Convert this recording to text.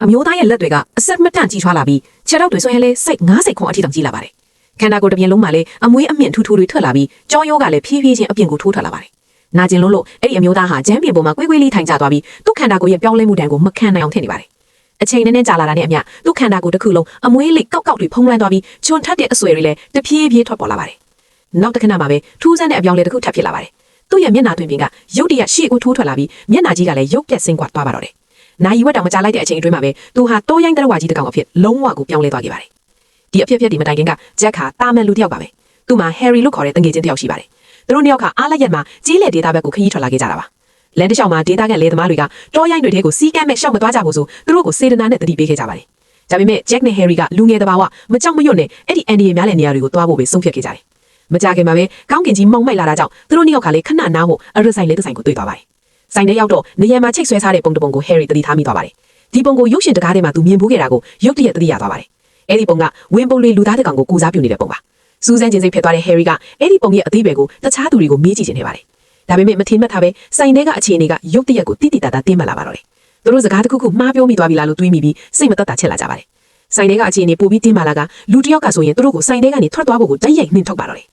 အမျိုးသားရဲ့လက်တွေကအဆက်မတန့်ကြီးထွားလာပြီးခြေထောက်တွေဆိုရင်လည်းစိတ်90ခွန်အထိတောင်ကြီးလာပါတယ်ခန္ဓာကိုယ်တစ်ပြင်လုံးမှာလည်းအမွေးအမြင့်ထူထူတွေထွက်လာပြီးကြောရိုးကလည်းဖြည်းဖြည်းချင်းအပြင်ကိုထိုးထွက်လာပါတယ်နာကျင်လို့အဲ့ဒီအမျိုးသားဟာကျမ်းပြင်ပေါ်မှာကွေးကွေးလေးထိုင်ကျသွားပြီးသူ့ခန္ဓာကိုယ်ရဲ့ပြောင်းလဲမှုတန်ကိုမခံနိုင်အောင်ဖြစ်နေပါတယ်အချိန်နဲ့ကြာလာတာနဲ့အမျှသူ့ခန္ဓာကိုယ်တစ်ခုလုံးအမွေးလေးကောက်ကောက်တွေဖုံးလွှမ်းသွားပြီးချွန်ထက်တဲ့အဆွဲတွေလည်းတဖြည်းဖြည်းထွက်ပေါ်လာပါတယ်နောက်တစ်ခဏမှာပဲထူးဆန်းတဲ့အပြောင်းလဲတစ်ခုထပ်ဖြစ်လာပါတယ်သူ့ရဲ့မျက်နှာတွင်ပြင်ကရုတ်တရက်ရှေ့ကိုထိုးထွက်လာပြီးမျက်နှာကြီးကလည်းရုပ်ပြက်ဆင်းကွာသွားပါတော့တယ်။နိုင်ဝက်တောင်မကြလိုက်တဲ့အချိန်အတွင်းမှာပဲသူဟာတိုးရိုင်းတရဝါကြီးတစ်ကောင်အဖြစ်လုံးဝကိုပြောင်းလဲသွားခဲ့ပါတယ်။ဒီအဖြစ်အပျက်ဒီမတိုင်ခင်ကဂျက်ဟာတာမန်လူတစ်ယောက်ပါပဲ။သူ့မှာဟယ်ရီလို့ခေါ်တဲ့တငယ်ချင်းတစ်ယောက်ရှိပါတယ်။သူတို့နှစ်ယောက်ကအားလက်ရက်မှာကြီးလေဒေတာဘက်ကိုခရီးထွက်လာခဲ့ကြတာပါ။လန်တစ်လျှောက်မှာဒေတာကလေသမားတွေကတိုးရိုင်းတွေထဲကိုစီးကမ်းမဲ့ရှောက်မသွားကြဘူးဆိုသူတို့ကိုစေတနာနဲ့တတိပေးခဲ့ကြပါတယ်။ဒါပေမဲ့ဂျက်နဲ့ဟယ်ရီကလူငယ်တဘာဝမကြောက်မရွံ့နဲ့အဲ့ဒီအန်ဒီရဲ့များတဲ့နေရာတွေကိုသွားဖို့ပဲဆုံးဖြတ်ခဲ့ကြတယ်။မကြခင်မှာပဲကောင်းကင်ကြီးမောင်မိုက်လာတာကြောင့်သူတို့နှစ်ယောက်ကလည်းခဏနားဖို့အရဆိုင်လေးတစ်ဆိုင်ကိုတွေ့သွားပါတယ်။ဆိုင်ထဲရောက်တော့နေရာမှာချိတ်ဆွဲထားတဲ့ပုံတစ်ပုံကိုဟယ်ရီတတိထားမိသွားပါတယ်။ဒီပုံကိုရုပ်ရှင်တကားထဲမှာသူမြင်ဖူးခဲ့တာကိုရုတ်တရက်တတိရသွားပါတယ်။အဲ့ဒီပုံကဝင်းပုံလေးလူသားတစ်ကောင်ကိုကိုစားပြုနေတဲ့ပုံပါ။စူးစမ်းခြင်းစိတ်ဖြစ်သွားတဲ့ဟယ်ရီကအဲ့ဒီပုံရဲ့အသေးပဲကိုတခြားသူတွေကိုမေးကြည့်နေပါတယ်။ဒါပေမဲ့မထင်မှတ်ထားပဲဆိုင်ထဲကအခြေအနေကရုတ်တရက်ကိုတိတိတတ်တာတင်းမှတ်လာပါတော့တယ်။သူတို့စကားတစ်ခုခုမှားပြောမိသွားပြီလားလို့တွေးမိပြီးစိတ်မသက်သာချက်လာကြပါတယ်။ဆိုင်ထဲကအခြေအနေပိုပြီးတင်းမှလာကလူတစ်ယောက်ကဆိုရင်သူတို့ကိုဆိုင်ထဲကနေထွက်သွားဖို့ကိုတိုက်ရိုက်နှင်ထုတ်ပါတော့တယ်